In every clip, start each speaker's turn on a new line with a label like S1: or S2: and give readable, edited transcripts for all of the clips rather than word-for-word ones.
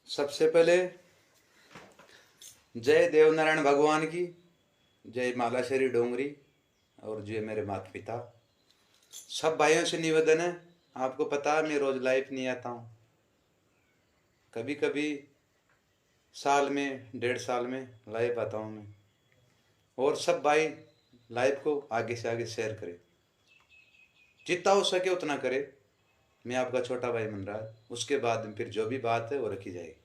S1: सबसे पहले जय देवनारायण भगवान की, जय मालाश्री डोंगरी और जय मेरे माता पिता। सब भाइयों से निवेदन है, आपको पता है मैं रोज लाइव नहीं आता हूँ, कभी कभी साल में 1.5 साल में लाइव आता हूँ मैं। और सब भाई लाइव को आगे से आगे शेयर करें, जितना हो सके उतना करें। मैं आपका छोटा भाई बन रहा है, उसके बाद फिर जो भी बात है वो रखी जाएगी।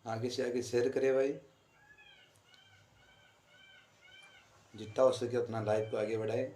S1: आगे से आगे शेयर करें भाई, जितना हो सके उतना लाइव को आगे बढ़ाए।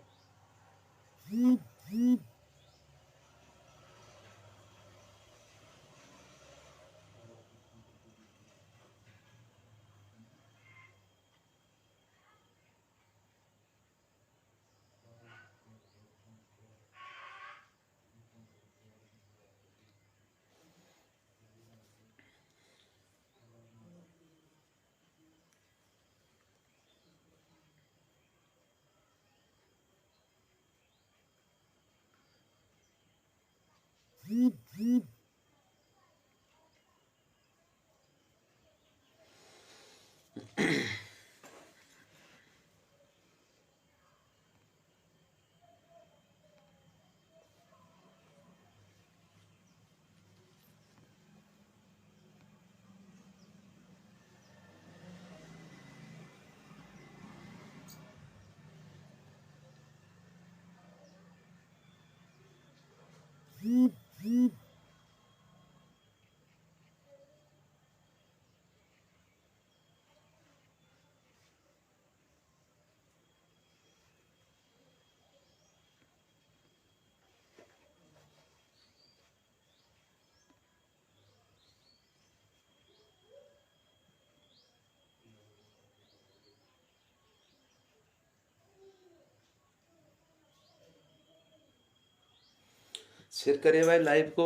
S1: शेयर करिए भाई लाइव को।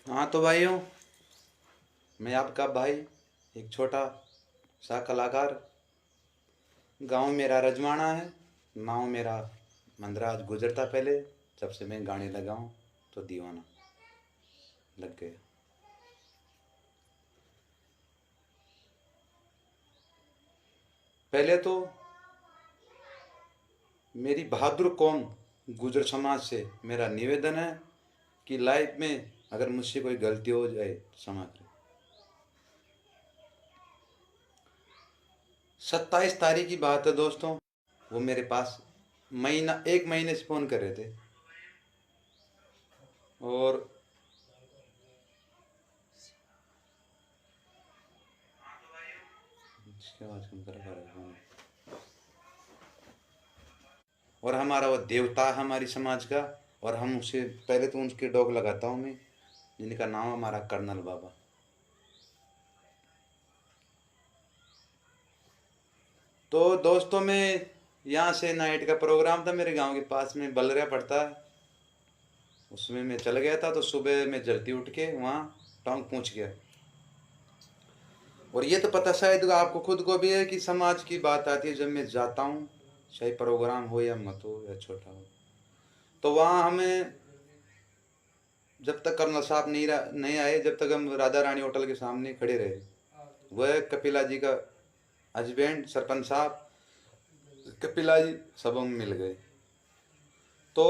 S1: हाँ तो भाइयों, मैं आपका भाई, एक छोटा सा कलाकार। गांव मेरा रजवाड़ा है, नाम मेरा मंदराज गुजरता। पहले जब से मैं गाने लगाऊं तो दीवाना लग गया। पहले तो मेरी बहादुर कौम गुजर समाज से मेरा निवेदन है कि लाइफ में अगर मुझसे कोई गलती हो जाए तो क्षमा करें। 27 तारीख की बात है दोस्तों, वो मेरे पास एक महीने से फ़ोन कर रहे थे और इसकी आवाज़ कम कर पा रहे हैं। और हमारा वो देवता है हमारी समाज का, और हम उसे पहले तो उनके डॉग लगाता हूँ मैं, जिनका नाम हमारा कर्नल बाबा। तो दोस्तों, मैं यहाँ से नाइट का प्रोग्राम था मेरे गांव के पास में बलरिया पड़ता है, उसमें मैं चल गया था। तो सुबह मैं जल्दी उठ के वहाँ टांग पहुँच गया। और ये तो पता शायद आपको खुद को भी है कि समाज की बात आती है जब मैं जाता हूँ, चाहे प्रोग्राम हो या मत हो या छोटा हो, तो वहाँ हमें जब तक कर्नल साहब नहीं आए, जब तक हम राधा रानी होटल के सामने खड़े रहे। वह कपिला जी का हस्बैंड सरपंच साहब, कपिला जी सब हम मिल गए। तो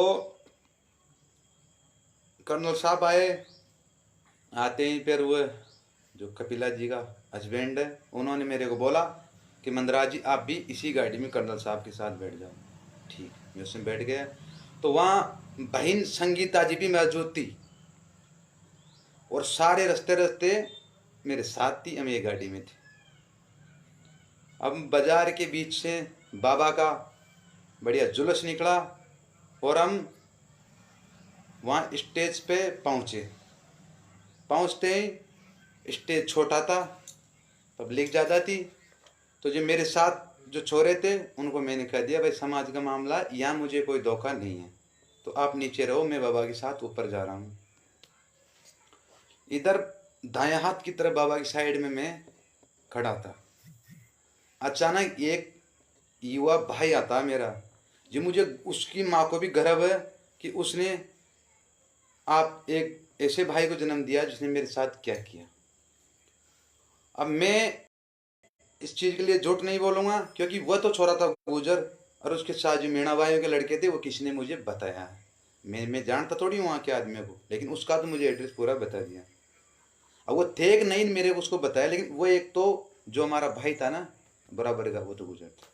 S1: कर्नल साहब आए, आते ही फिर वह जो कपिला जी का हस्बैंड है, उन्होंने मेरे को बोला कि मंदराज जी आप भी इसी गाड़ी में कर्नल साहब के साथ बैठ जाओ। ठीक, मैं उसमें बैठ गया। तो वहाँ बहन संगीता जी भी मौजूद थी, और सारे रास्ते रास्ते मेरे साथ थी, हम एक गाड़ी में थे। अब बाजार के बीच से बाबा का बढ़िया जुलूस निकला और हम वहाँ स्टेज पे पहुँचे। पहुँचते ही स्टेज छोटा था, पब्लिक ज़्यादा थी। तो जो मेरे साथ जो छोरे थे उनको मैंने कह दिया, भाई समाज का मामला, यहाँ मुझे कोई धोखा नहीं है, तो आप नीचे रहो, मैं बाबा के साथ ऊपर जा रहा हूँ। इधर दाएं हाथ की तरफ बाबा की साइड में मैं खड़ा था। अचानक एक युवा भाई आता मेरा, जो मुझे उसकी माँ को भी गर्व है कि उसने आप एक ऐसे भाई को जन्म दिया जिसने मेरे साथ क्या किया। अब मैं इस चीज़ के लिए झूठ नहीं बोलूँगा, क्योंकि वह तो छोरा था गुजर, और उसके साथ जो मीणा भाइयों के लड़के थे वो किसी ने मुझे बताया है। मैं जानता थोड़ी वहाँ के आदमियों को, लेकिन उसका तो मुझे एड्रेस पूरा बता दिया। अब वो थे कि नहीं मेरे को उसको बताया, लेकिन वो एक तो जो हमारा भाई था ना बराबर का, वो तो गुजर था।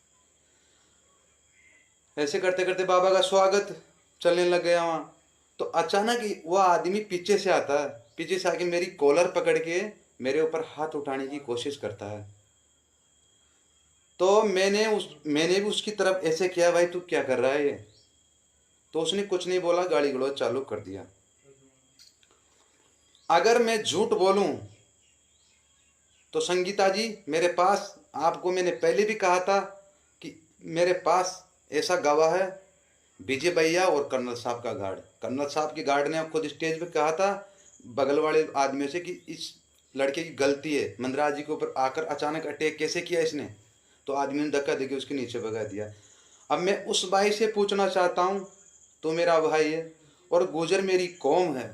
S1: ऐसे करते करते बाबा का स्वागत चलने लग गया वहाँ। तो अचानक वो आदमी पीछे से आता है, पीछे से आके मेरी कॉलर पकड़ के मेरे ऊपर हाथ उठाने की कोशिश करता है। तो मैंने भी उसकी तरफ ऐसे किया, भाई तू क्या कर रहा है ये? तो उसने कुछ नहीं बोला, गाली गलौज चालू कर दिया। अगर मैं झूठ बोलूं तो संगीता जी मेरे पास, आपको मैंने पहले भी कहा था कि मेरे पास ऐसा गवाह है, विजय भैया और कर्नल साहब का गार्ड। कर्नल साहब की गार्ड ने खुद स्टेज पे कहा था बगल वाले आदमियों से कि इस लड़के की गलती है, मंदराज जी के ऊपर आकर अचानक अटैक कैसे किया इसने। तो आदमी ने धक्का देके उसके नीचे भगा दिया। अब मैं उस भाई से पूछना चाहता हूँ, तो मेरा भाई है और गुजर मेरी कौम है।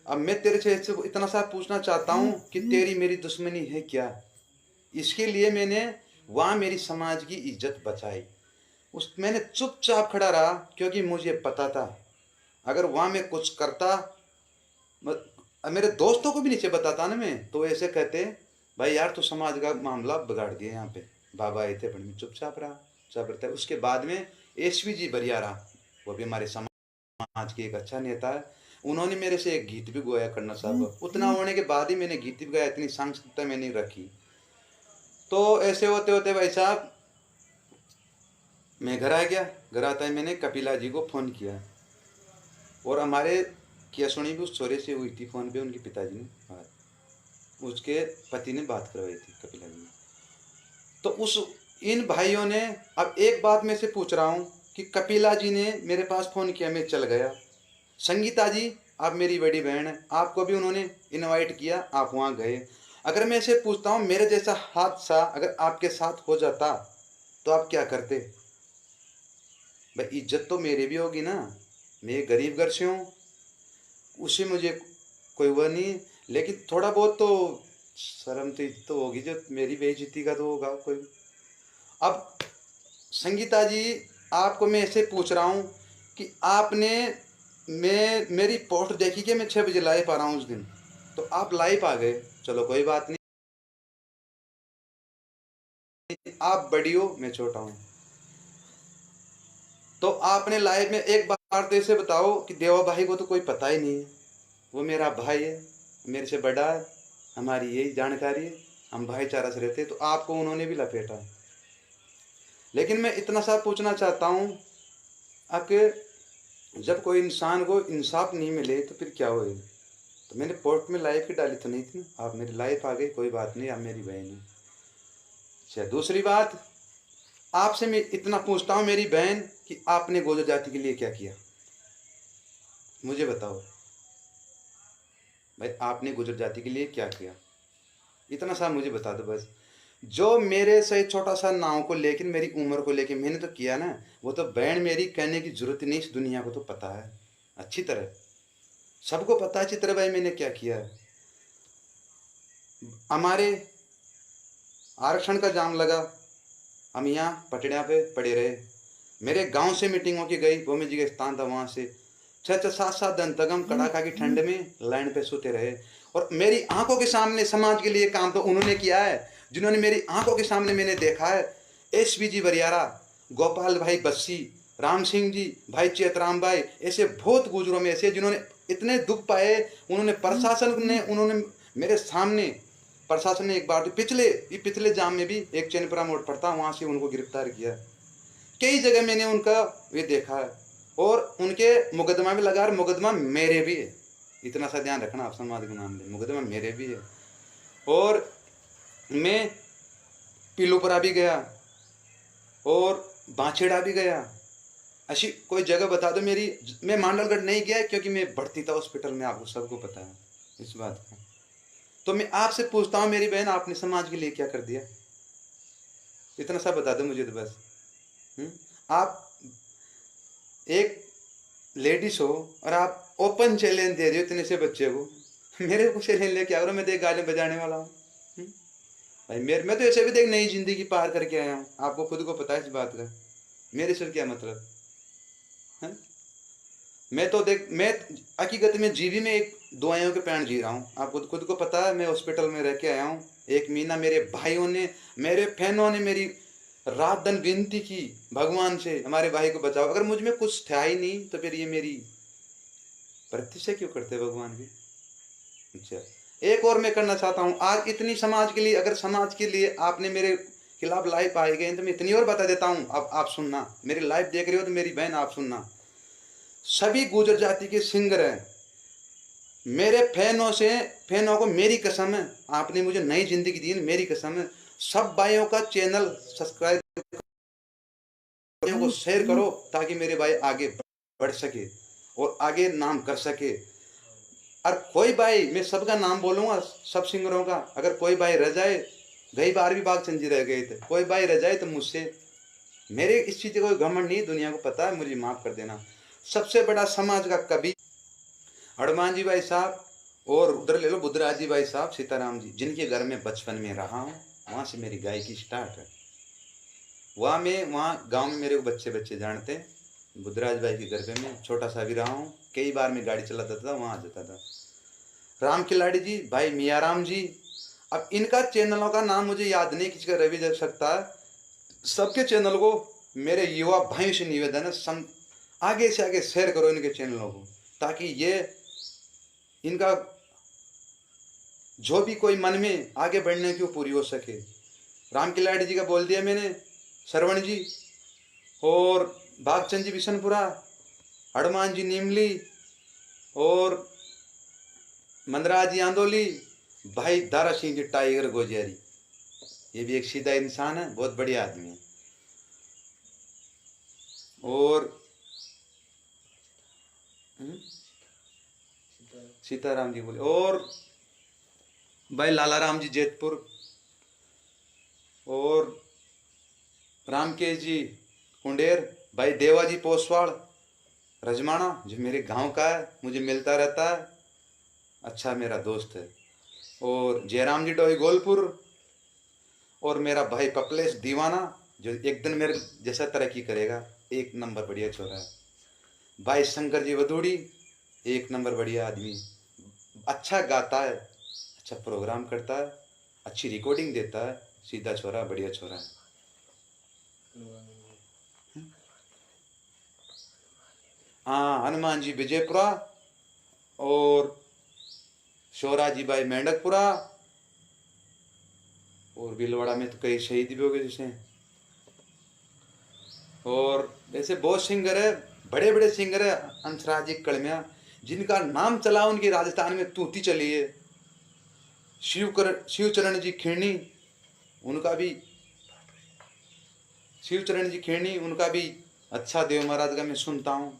S1: अब मैं तेरे से इतना सा पूछना चाहता हूँ कि तेरी मेरी दुश्मनी है क्या? इसके लिए मैंने वहाँ मेरी समाज की इज्जत बचाई। मैंने चुपचाप खड़ा रहा, क्योंकि मुझे पता था अगर वहाँ मैं कुछ करता, मेरे दोस्तों को भी नीचे बताता ना मैं, तो ऐसे कहते भाई यार तू समाज का मामला बिगाड़ दिया। यहाँ पे बाबा आए थे, पर मैं चुपचाप रहा, चुप रहता है। उसके बाद में एसवी जी बरियारा, वो भी हमारे समाज के एक अच्छा नेता है, उन्होंने मेरे से एक गीत भी गाया कर्नल साहब। उतना होने के बाद ही मैंने गीत भी गाया, इतनी सांस्कृतिकता मैंने रखी। तो ऐसे होते होते भाई साहब मैं घर आ गया। घर आता है मैंने कपिला जी को फ़ोन किया, और हमारे किया सुनी भी उस छोरे से हुई थी फ़ोन पे, उनके पिताजी ने बात, उसके पति ने बात करवाई थी कपिला जी ने। तो उस इन भाइयों ने, अब एक बात मैं से पूछ रहा हूँ कि कपिला जी ने मेरे पास फ़ोन किया, मैं चल गया, संगीता जी आप मेरी बड़ी बहन है, आपको भी उन्होंने इनवाइट किया, आप वहाँ गए। अगर मैं ऐसे पूछता हूँ मेरे जैसा हादसा अगर आपके साथ हो जाता तो आप क्या करते? भाई इज्जत तो मेरी भी होगी ना, मैं गरीब घर से हूँ, उसे मुझे कोई वह नहीं, लेकिन थोड़ा बहुत तो शर्म तो होगी, जो मेरी बेइज्जती का तो होगा कोई। अब संगीता जी, आपको मैं ऐसे पूछ रहा हूँ कि आपने मैं मेरी पोस्ट देखी कि मैं 6 बजे लाइव आ रहा हूँ उस दिन, तो आप लाइव आ गए, चलो कोई बात नहीं, आप बड़ी हो मैं छोटा हूँ। तो आपने लाइव में एक बार तो ऐसे बताओ कि देवा भाई को तो कोई पता ही नहीं है, वो मेरा भाई है, मेरे से बड़ा है, हमारी यही जानकारी है, हम भाईचारा से रहते, तो आपको उन्होंने भी लपेटा। लेकिन मैं इतना सा पूछना चाहता हूँ, कि जब कोई इंसान को इंसाफ नहीं मिले तो फिर क्या होएगा? तो मैंने पोर्ट में लाइव की डाली तो नहीं थी ना, आप मेरी लाइव आ गई, कोई बात नहीं, आप मेरी बहन है। अच्छा, दूसरी बात, आपसे मैं इतना पूछता हूँ मेरी बहन, कि आपने गोजर जाति के लिए क्या किया? मुझे बताओ भाई, आपने गुजर जाति के लिए क्या किया? इतना सा मुझे बता दो बस। जो मेरे से छोटा सा नाव को लेकिन मेरी उम्र को लेके मैंने तो किया ना, वो तो बहन मेरी कहने की जरूरत नहीं, इस दुनिया को तो पता है अच्छी तरह, सबको पता है चित्र भाई मैंने क्या किया है। हमारे आरक्षण का जाम लगा, हम यहाँ पटड़िया पे पड़े रहे, मेरे गांव से मीटिंग होके गई, वो जी का स्थान था, वहाँ से 6-7 दिन तक हम कड़ाका की ठंड में लाइन पे सोते रहे। और मेरी आंखों के सामने समाज के लिए काम तो उन्होंने किया है, जिन्होंने मेरी आंखों के सामने मैंने देखा है। SVG बरियारा, गोपाल भाई बस्सी, राम सिंह जी, भाई चेतराम भाई, ऐसे बहुत गुजरों में ऐसे जिन्होंने इतने दुख पाए, उन्होंने प्रशासन ने, उन्होंने मेरे सामने, प्रशासन ने एक बार तो पिछले जाम में भी एक चैनपुरा मोड़ पड़ता, वहाँ से उनको गिरफ्तार किया। कई जगह मैंने उनका ये देखा है, और उनके मुकदमा भी लगा, और मुकदमा मेरे भी है, इतना सा ध्यान रखना आप समाज के मामले, मुकदमा मेरे भी है। और मैं पिलुपुरा भी गया और बांछेड़ा भी गया, ऐसी कोई जगह बता दो मेरी। मैं मांडलगढ़ नहीं गया क्योंकि मैं भर्ती था हॉस्पिटल में, आपको सबको पता है इस बात का। तो मैं आपसे पूछता हूँ मेरी बहन, आपने समाज के लिए क्या कर दिया? इतना सा बता दो मुझे तो बस। आप एक लेडीज हो और आप ओपन चैलेंज दे रहे हो इतने से बच्चे को, मेरे को चैलेंज लेके आ रहा हूँ, मैं देख गाने बजाने वाला हूँ भाई। मैं तो ऐसे भी देख नई जिंदगी पार करके आया हूँ, आपको खुद को पता है इस बात का, मेरे से क्या मतलब है? मैं तो देख, मैं हकीकत में जीवी में एक दुआओं के पैण जी रहा हूँ, आपको खुद को पता है, मैं हॉस्पिटल में रह के आया हूँ 1 महीना। मेरे भाइयों ने, मेरे फैनों ने मेरी रात दिन विनती की भगवान से, हमारे भाई को बचाओ, अगर मुझ में कुछ था ही नहीं तो फिर ये मेरी प्रतीक्षा क्यों करते भगवान की? अच्छा, एक और मैं करना चाहता हूँ आज, इतनी समाज के लिए, अगर समाज के लिए आपने मेरे खिलाफ लाइव आए गए तो मैं इतनी और बता देता हूँ, अब आप सुनना, मेरी लाइव देख रहे हो तो मेरी बहन आप सुनना, सभी गुजर जाति के सिंगर हैं, मेरे फैनों को मेरी कसम है, आपने मुझे नई जिंदगी दी, मेरी कसम है, सब भाइयों का चैनल सब्सक्राइब को शेयर करो ताकि मेरे भाई आगे बढ़ सके और आगे नाम कर सके। और कोई भाई, मैं सबका नाम बोलूंगा सब सिंगरों का, अगर कोई भाई रह जाए, गई बार भी बागचंद जी रह गए थे, कोई भाई रह जाए तो मुझसे, मेरे इस चीज कोई घमंड नहीं, दुनिया को पता है, मुझे माफ कर देना। सबसे बड़ा समाज का कवि हनुमान जी भाई साहब, और उधर ले लो बुद्धराज जी भाई साहब, सीताराम जी, जिनके घर में बचपन में रहा हूँ, वहां से मेरी गायकी स्टार्ट है। वहाँ में, वहाँ गांव में मेरे को बच्चे बच्चे जानते हैं, बुद्धराज भाई के घर पे मैं छोटा सा भी रहा हूँ, कई बार मैं गाड़ी चलाता था, वहाँ जाता था। राम खिलाड़ी जी, भाई मियाँ राम जी, अब इनका चैनलों का नाम मुझे याद नहीं, किसी का रवि जा सकता है, सबके चैनल को मेरे युवा भाइयों से निवेदन है, आगे से आगे शेयर करो इनके चैनलों को, ताकि ये इनका जो भी कोई मन में आगे बढ़ने की पूरी हो सके। राम खिलाड़ी जी का बोल दिया मैंने, श्रवण जी और भागचंद जी बिशनपुरा, हनुमान जी नीमली और मंदराज जी आंदोली, भाई दारा सिंह जी टाइगर गोजियारी, ये भी एक सीधा इंसान है, बहुत बढ़िया आदमी है। और सीताराम जी बोले, और भाई लाला राम जी जैतपुर, और रामकेश जी कुंडेर, भाई देवा जी पोसवाड़ रजमाना जो मेरे गांव का है, मुझे मिलता रहता है, अच्छा मेरा दोस्त है। और जयराम जी डोई गोलपुर, और मेरा भाई पपलेश दीवाना जो एक दिन मेरे जैसा तरक्की करेगा, एक नंबर बढ़िया छोरा है। भाई शंकर जी वधूड़ी, एक नंबर बढ़िया आदमी, अच्छा गाता है, अच्छा प्रोग्राम करता है, अच्छी रिकॉर्डिंग देता है, सीधा छोरा, बढ़िया छोरा है। हाँ, हनुमान जी विजयपुरा, और शोरा जी भाई मेंढकपुरा, और भीलवाड़ा में तो कई शहीद भी हो गए जैसे। और ऐसे बहुत सिंगर है, बड़े बड़े सिंगर है, अंशराज जी कड़मिया, जिनका नाम चला उनकी राजस्थान में तूती चली है। शिवचरण जी खीरनी, उनका भी, शिवचरण जी खीरनी उनका भी अच्छा देव महाराज का मैं सुनता हूँ।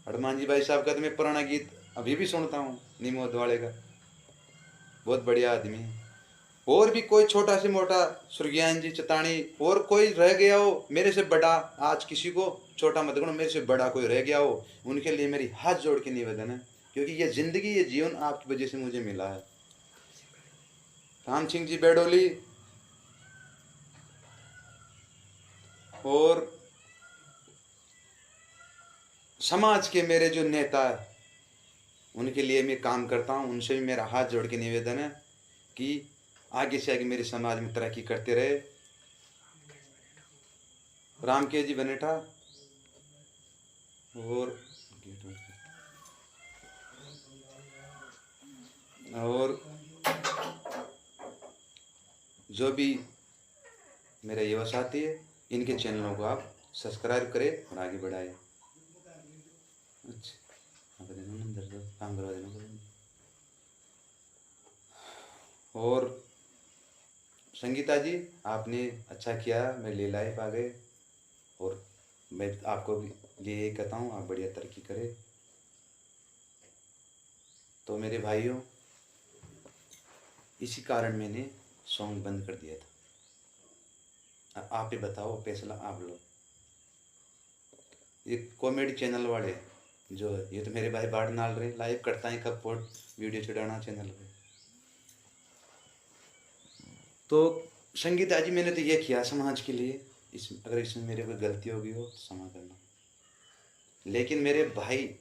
S1: हनुमान जी भाई साहब का तो मैं पुराना गीत अभी भी सुनता हूँ, निमोद वाले का, बहुत बढ़िया आदमी है। और भी कोई छोटा से मोटा, सुरज्ञान जी चतानी, और कोई रह गया हो मेरे से बड़ा, आज किसी को छोटा मत करो, मेरे से बड़ा कोई रह गया हो, उनके लिए मेरी हाथ जोड़ के निवेदन है, क्योंकि ये जिंदगी, ये जीवन आपकी वजह से मुझे मिला है। राम सिंह जी बेडोली, और समाज के मेरे जो नेता है उनके लिए मैं काम करता हूँ, उनसे भी मेरा हाथ जोड़ के निवेदन है कि आगे से आगे मेरे समाज में तरक्की करते रहे। राम के जी बनेठा, और जो भी मेरे युवा साथी है, इनके चैनलों को आप सब्सक्राइब करें और आगे बढ़ाएं। अच्छा, काम करवा देना। और संगीता जी, आपने अच्छा किया, मैं ले लाइफ आ गए, और मैं आपको भी ये कहता हूँ, आप बढ़िया तरक्की करें। तो मेरे भाइयों, इसी कारण मैंने सॉन्ग बंद कर दिया था। आप ही बताओ, फैसला आप लो। ये कॉमेडी चैनल वाले जो, ये तो मेरे भाई बाढ़ नाल रहे, लाइव करता है कब पोस्ट वीडियो चढ़ाना चैनल पे। तो संगीता जी, मैंने तो ये किया समाज के लिए, अगर इसमें मेरे कोई गलती होगी हो तो क्षमा करना। लेकिन मेरे भाई,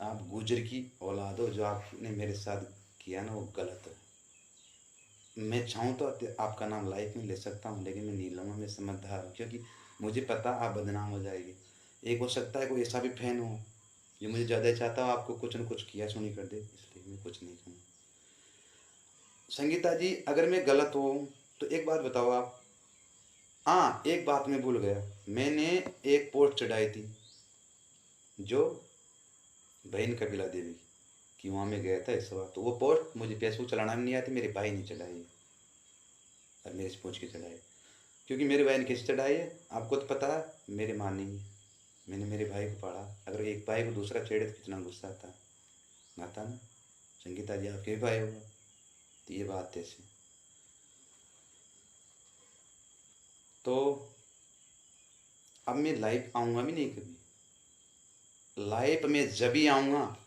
S1: आप गुजर की औलाद हो, जो आपने मेरे साथ किया ना वो गलत है। मैं चाहूँ तो आपका नाम लाइफ में ले सकता हूँ, लेकिन मैं नहीं लूँगा, मैं समझदार हूँ, क्योंकि मुझे पता आप बदनाम हो जाएगी। एक हो सकता है कोई ऐसा भी फैन हो जो मुझे ज़्यादा चाहता हो आपको कुछ न कुछ किया सुनी कर दे, इसलिए मैं कुछ नहीं कहूँ। संगीता जी, अगर मैं गलत हूँ तो एक बात बताओ आप। हाँ, एक बात मैं भूल गया, मैंने एक पोस्ट चढ़ाई थी जो बहन कपिला देवी कि वहाँ में गया था इस बार, तो वो पोस्ट मुझे फेसबुक चलाना भी नहीं आती, मेरे भाई ने चढ़ाई और मेरे से पूछ के चढ़ाई, क्योंकि मेरे भाई ने कैसे चढ़ाई है आपको तो पता है, मेरे माँ नहीं है, मैंने मेरे भाई को पढ़ा, अगर एक भाई को दूसरा छेड़े तो कितना गुस्सा आता ना। संगीता जी, आपके भी भाई होगा, तो ये बात ऐसी। तो अब मैं लाइव आऊँगा भी नहीं कभी, लाइव में जब ही आऊँगा,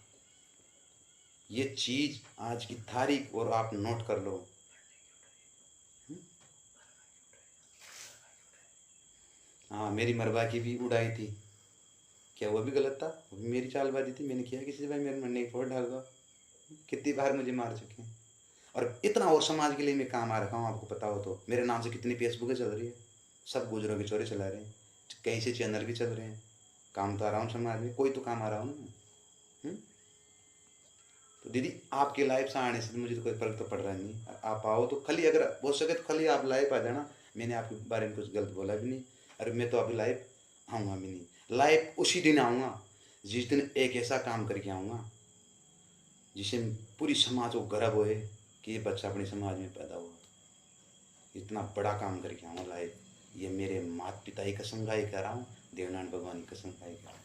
S1: ये चीज़ आज की तारीख और आप नोट कर लो। हाँ, मेरी मरवा की भी उड़ाई थी, क्या वो भी गलत था, वो भी मेरी चालबाजी थी, मैंने किया किसी से भाई मेरे मन ने फोड़ डाल दो, कितनी बार मुझे मार चुके हैं, और इतना और समाज के लिए मैं काम आ रखा हूँ, आपको पता हो तो। मेरे नाम से कितनी फेसबुकें चल रही है, सब गुजरों के चोरे चला रहे हैं, कई से चैनल भी चल रहे हैं, काम तो आ रहा हूँ समाज में, कोई तो काम आ रहा हूँ ना। तो दीदी, आपके लाइव से आने से मुझे तो कोई फर्क तो पड़ रहा नहीं, आप आओ तो खाली, अगर हो सके तो खाली आप लाइव आ जाना, मैंने आपके बारे में कुछ गलत बोला भी नहीं, अरे मैं तो अभी लाइव आऊँगा भी नहीं, लाइव उसी दिन आऊँगा जिस दिन एक ऐसा काम करके आऊँगा जिससे पूरी समाज को गर्व होए कि ये बच्चा अपने समाज में पैदा हुआ, इतना बड़ा काम करके आऊँगा लाइव, ये मेरे माता पिता की कसम खाई कह रहा हूँ, देवनारायण भगवान की कसम खाई कह रहा हूँ,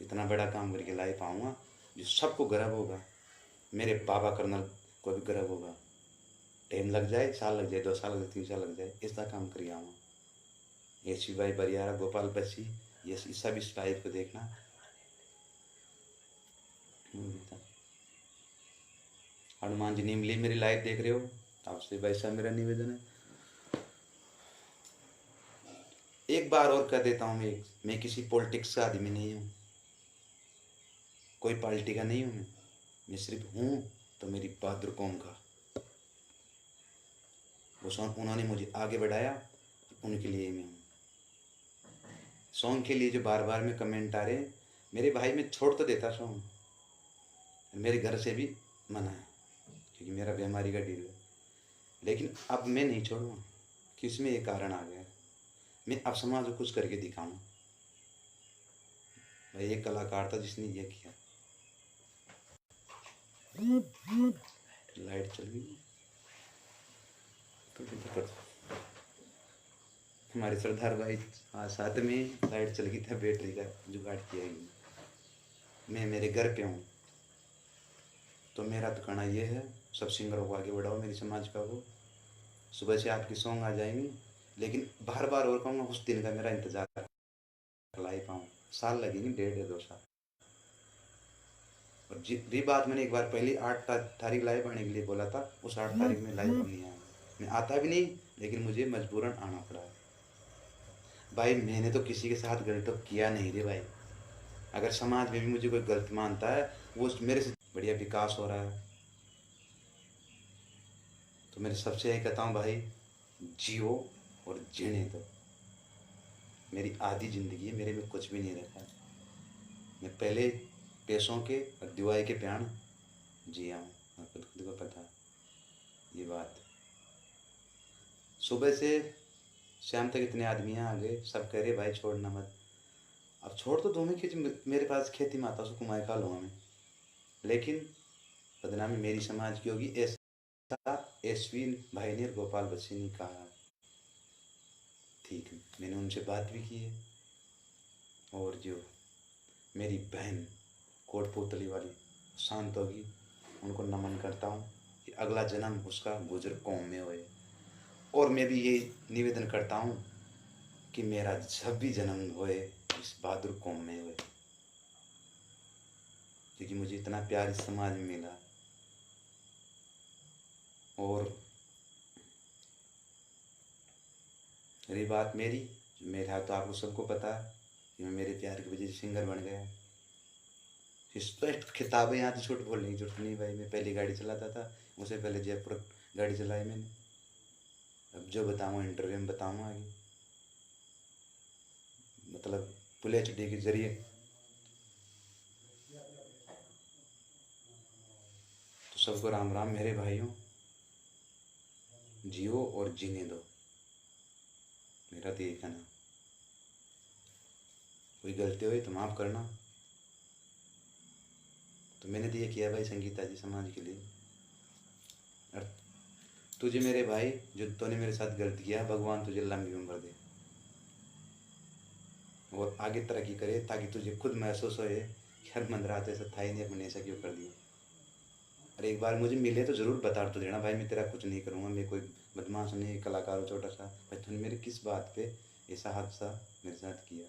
S1: इतना बड़ा काम करके लाइव आऊँगा, जो सबको गर्व होगा, मेरे बाबा कर्नल को भी गर्व होगा। टाइम लग जाए, साल लग जाए, 2 साल लग जाए, 3 साल लग जाए, ऐसा काम करिए आऊँ। एसवी भाई बरियारा, गोपाल बच्ची, ये सब इस टाइप को देखना। हनुमान जी नीमली मेरी लाइव देख रहे हो, आपसे भाई साहब मेरा निवेदन है, एक बार और कह देता हूँ, मैं किसी पॉलिटिक्स का आदमी नहीं हूँ, कोई पार्टी का नहीं हूँ, मैं सिर्फ हूँ तो मेरी बहादुर कौम का। वो सॉन्ग उन्होंने मुझे आगे बढ़ाया, उनके लिए मैं हूँ। सॉन्ग के लिए जो बार बार में कमेंट आ रहे हैं, मेरे भाई मैं छोड़ तो देता सॉन्ग, मेरे घर से भी मना है क्योंकि मेरा बीमारी का डील है, लेकिन अब मैं नहीं छोड़ूंगा कि उसमें ये कारण आ गया। मैं अब समाज को कुछ करके दिखाऊँ। भाई एक कलाकार था जिसने ये किया। लाइट चल गई तो हमारे सरदार भाई साथ में लाइट चल गई था, बैटरी का जुगाड़ किया ही। मैं मेरे घर पे हूँ तो मेरा तो कहना ये है, सब सिंगरों को आगे बढ़ाओ, मेरी समाज का वो सुबह से आपकी सॉन्ग आ जाएंगे, लेकिन बार बार और कहूँगा उस दिन का मेरा इंतजार ला ही पाऊँ। साल लगेंगे, 1.5 या 2 साल। और जी बात मैंने एक बार पहले 8 तारीख लाइव आने के लिए बोला था, उस 8 तारीख में लाइव नहीं आया। मैं आता भी नहीं, लेकिन मुझे मजबूरन आना पड़ा है। भाई मैंने तो किसी के साथ गलत तो किया नहीं रे भाई। अगर समाज में भी मुझे कोई गलत मानता है, वो मेरे से बढ़िया विकास हो रहा है। तो मेरे सबसे यही कहता हूँ भाई, जियो और जीने दो। मेरी आधी ज़िंदगी है, मेरे में कुछ भी नहीं रखा है। मैं पहले पैसों के और दिवाई के प्याण जिया हूँ, और खुद को पता ये बात। सुबह से शाम तक इतने आदमी आ गए, सब कह रहे भाई छोड़ना मत। अब छोड़ तो दूँ मैं, मेरे पास खेती माता से कमाई खा लूँगा मैं, लेकिन बदनामी मेरी समाज की होगी, ऐसा एसवी भाई ने और गोपाल बच्ची ने कहा। ठीक है, मैंने उनसे बात भी की है। और जो मेरी बहन कोटपुतली वाली शांत होगी, उनको नमन करता हूँ कि अगला जन्म उसका गुजर कौम में होए। और मैं भी ये निवेदन करता हूँ कि मेरा जब भी जन्म होए इस बहादुर कौम में होए, क्योंकि मुझे इतना प्यार इस समाज में मिला। और रही बात मेरी, मेरा तो आपको सबको पता है कि मैं मेरे प्यार की वजह से सिंगर बन गया। स्पष्ट खिताब है, यहाँ तो झूठ बोलने की जरूरत नहीं भाई। मैं पहली गाड़ी चलाता था, उससे पहले जयपुर गाड़ी चलाई मैंने। अब जो बताऊँ इंटरव्यू में बताऊँगा आगे, मतलब फुल HD के जरिए। तो सबको राम राम मेरे भाइयों, जियो और जीने दो, मेरा तो यही कहना। कोई गलती हुई तो माफ़ करना। तो मैंने तो ये किया भाई संगीता जी समाज के लिए। और तुझे मेरे भाई, जो तूने मेरे साथ गलत किया, भगवान तुझे लंबी उम्र दे और आगे तरक्की करे, ताकि तुझे खुद महसूस होए कि हर मंदरात ऐसा था ही नहीं, अपने ऐसा क्यों कर दिया। और एक बार मुझे मिले तो ज़रूर बता तो देना भाई, मैं तेरा कुछ नहीं करूँगा, मैं कोई बदमाश नहीं, कलाकार हो छोटा सा। भाई तूने मेरे किस बात पे ऐसा हादसा मेरे साथ किया।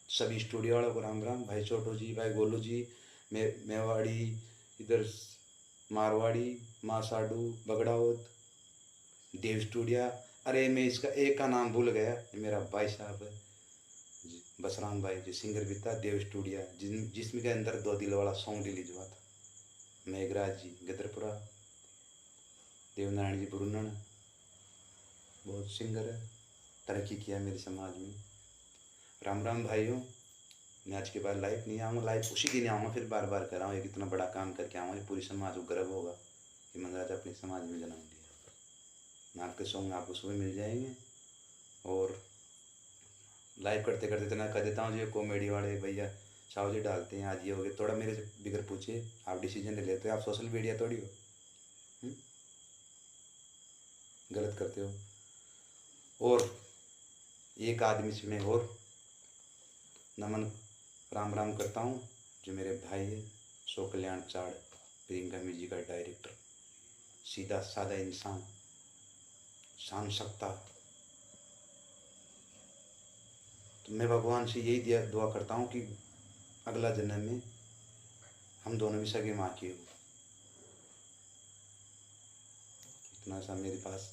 S1: सभी स्टूडियो वालों को राम राम, भाई छोटू जी, भाई गोलू जी, मेवाड़ी, इधर मारवाड़ी, मासाडू, बगड़ाउत, देव स्टूडियो। अरे मैं इसका एक का नाम भूल गया, मेरा भाई साहब है बसराम भाई, जो सिंगर भी था, देव स्टूडियो, जिसमें के अंदर 2 दिल वाला सॉन्ग रिलीज हुआ था। मेघराज जी गदरपुरा, देवनारायण जी बुरुनन, बहुत सिंगर है, तरक्की किया मेरे समाज में। राम राम भाइयों, मैं आज के बाद लाइव नहीं आऊँगा, लाइव उसी दिन आऊँगा, फिर बार बार कर रहा हूँ, एक इतना बड़ा काम करके आऊँगा, पूरी समाज को गर्व होगा कि मंगराज अपने समाज में जन्म लिया। आपके सॉन्ग आपको सुबह मिल जाएंगे। और लाइव करते करते इतना कह देता हूँ, जो कॉमेडी वाले भैया साहु जी डालते हैं, आज ये हो गया, थोड़ा मेरे से बिगर पूछिए, आप डिसीजन ले लेते हो, आप सोशल मीडिया थोड़ी हो, गलत करते हो। और एक आदमी से मैं और नमन राम राम करता हूँ जो मेरे भाई है सो कल्याण चाड़, प्रियंका म्यूजिक का डायरेक्टर, सीधा साधा इंसान, शान सकता। तो मैं भगवान से यही दुआ करता हूँ कि अगला जन्म में हम दोनों भी सगे माँ के हो। इतना सा मेरे पास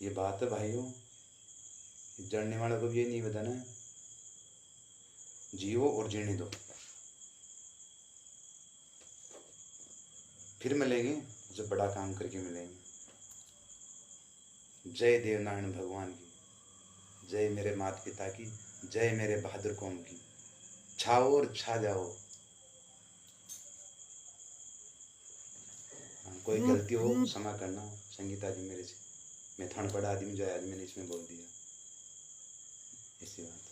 S1: ये बात है भाइयों, जानने वालों को भी ये नहीं बताना है, जियो और जीने दो। फिर मिलेंगे जब बड़ा काम करके मिलेंगे। जय देवनारायण भगवान की, जय मेरे माता पिता की, जय मेरे बहादुर कौम की। छाओ और छा जाओ। कोई गलती हो क्षमा करना संगीता जी मेरे से, मैं थन पड़ा आदमी जो है आज मैंने इसमें बोल दिया ऐसी बात।